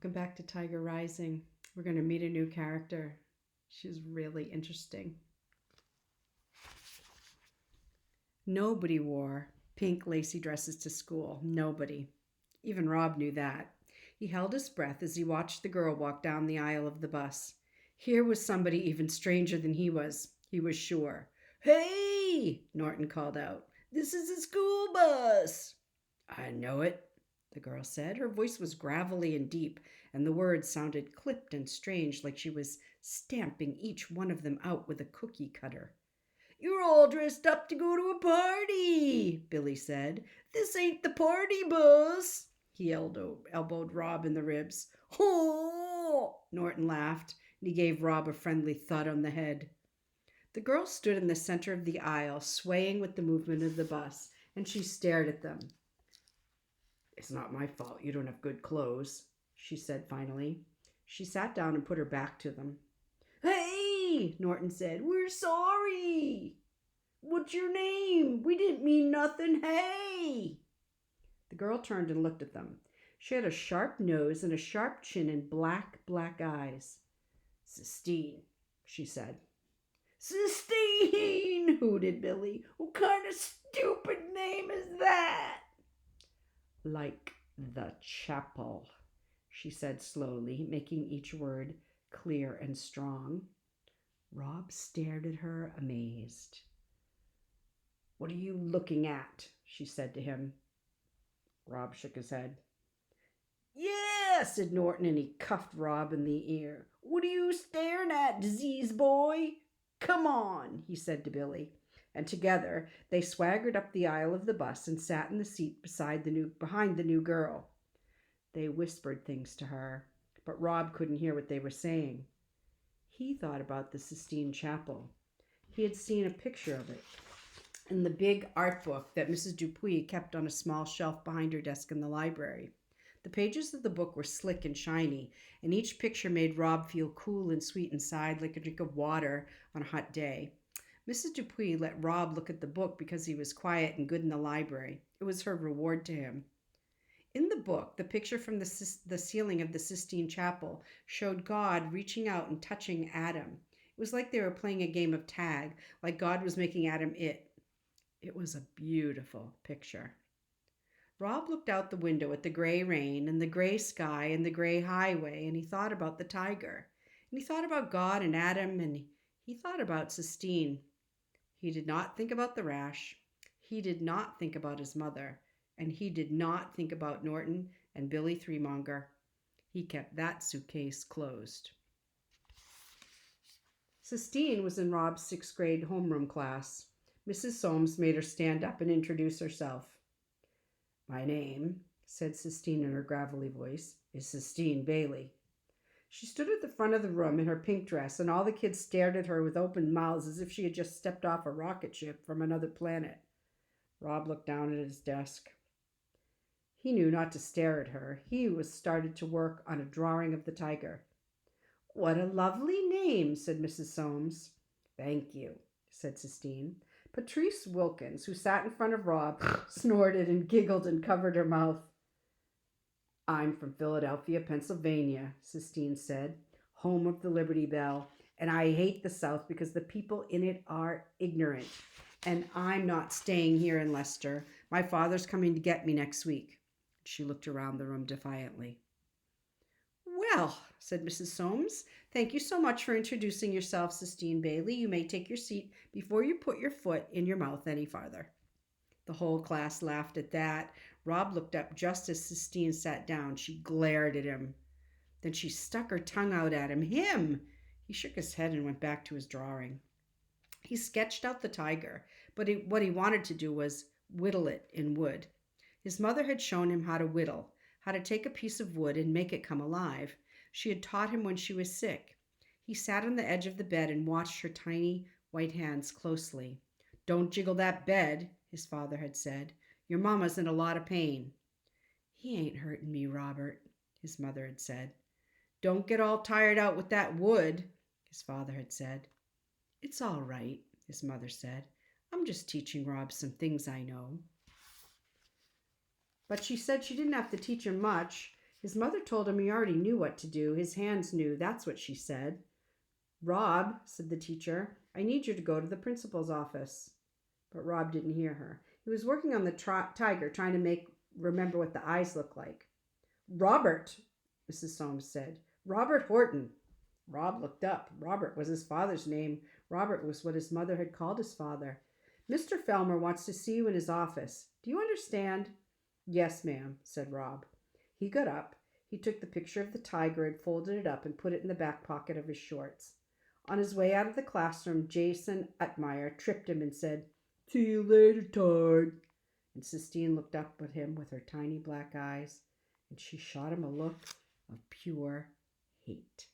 Welcome back to Tiger Rising. We're going to meet a new character. She's really interesting. Nobody wore pink lacy dresses to school. Nobody. Even Rob knew that. He held his breath as he watched the girl walk down the aisle of the bus. Here was somebody even stranger than he was sure. "Hey!" Norton called out. "This is a school bus." "I know it," the girl said. Her voice was gravelly and deep, and the words sounded clipped and strange, like she was stamping each one of them out with a cookie cutter. "You're all dressed up to go to a party," Billy said. "This ain't the party bus." He elbowed Rob in the ribs. "Oh!" Norton laughed, and he gave Rob a friendly thud on the head. The girl stood in the center of the aisle, swaying with the movement of the bus, and she stared at them. "It's not my fault you don't have good clothes," she said finally. She sat down and put her back to them. "Hey!" Norton said. "We're sorry." "What's your name? We didn't mean nothing. Hey!" The girl turned and looked at them. She had a sharp nose and a sharp chin and black eyes. "Sistine," she said. "Sistine!" hooted Billy. "What kind of stupid name is that?" "Like the chapel," she said slowly, making each word clear and strong. Rob stared at her, amazed. "What are you looking at?" she said to him. Rob shook his head. "Yeah," said Norton, and he cuffed Rob in the ear. "What are you staring at, disease boy? Come on," he said to Billy. And together they swaggered up the aisle of the bus and sat in the seat behind the new girl. They whispered things to her, but Rob couldn't hear what they were saying. He thought about the Sistine Chapel. He had seen a picture of it in the big art book that Mrs. Dupuy kept on a small shelf behind her desk in the library. The pages of the book were slick and shiny, and each picture made Rob feel cool and sweet inside, like a drink of water on a hot day. Mrs. Dupuy let Rob look at the book because he was quiet and good in the library. It was her reward to him. In the book, the picture from the ceiling of the Sistine Chapel showed God reaching out and touching Adam. It was like they were playing a game of tag, like God was making Adam it. It was a beautiful picture. Rob looked out the window at the gray rain and the gray sky and the gray highway, and he thought about the tiger. And he thought about God and Adam, and he thought about Sistine. He did not think about the rash. He did not think about his mother. And he did not think about Norton and Billy Threemonger. He kept that suitcase closed. Sistine was in Rob's 6th grade homeroom class. Mrs. Soames made her stand up and introduce herself. "My name," said Sistine in her gravelly voice, "is Sistine Bailey." She stood at the front of the room in her pink dress, and all the kids stared at her with open mouths as if she had just stepped off a rocket ship from another planet. Rob looked down at his desk. He knew not to stare at her. He was started to work on a drawing of the tiger. "What a lovely name," said Mrs. Soames. "Thank you," said Sistine. Patrice Wilkins, who sat in front of Rob, snorted and giggled and covered her mouth. "I'm from Philadelphia, Pennsylvania," Sistine said, "home of the Liberty Bell, and I hate the South because the people in it are ignorant. And I'm not staying here in Leicester. My father's coming to get me next week." She looked around the room defiantly. "Well," said Mrs. Soames, "thank you so much for introducing yourself, Sistine Bailey. You may take your seat before you put your foot in your mouth any farther." The whole class laughed at that. Rob looked up just as Sistine sat down. She glared at him. Then she stuck her tongue out at him. Him! He shook his head and went back to his drawing. He sketched out the tiger, but what he wanted to do was whittle it in wood. His mother had shown him how to whittle, how to take a piece of wood and make it come alive. She had taught him when she was sick. He sat on the edge of the bed and watched her tiny white hands closely. "Don't jiggle that bed," his father had said. "Your mamma's in a lot of pain." "He ain't hurting me, Robert," his mother had said. "Don't get all tired out with that wood," his father had said. "It's all right," his mother said. "I'm just teaching Rob some things I know." But she said she didn't have to teach him much. His mother told him he already knew what to do. His hands knew, that's what she said. Rob, said the teacher, I need you to go to the principal's office. But Rob didn't hear her. He was working on the tiger, trying to remember what the eyes looked like. Robert, Mrs. Soames said. Robert Horton. Rob looked up. Robert was his father's name. Robert was what his mother had called his father. Mr. Felmer wants to see you in his office. Do you understand? Yes, ma'am, said Rob. He got up. He took the picture of the tiger and folded it up and put it in the back pocket of his shorts. On his way out of the classroom, Jason Utmeyer tripped him and said, See you later, Tard. And Sistine looked up at him with her tiny black eyes, and she shot him a look of pure hate.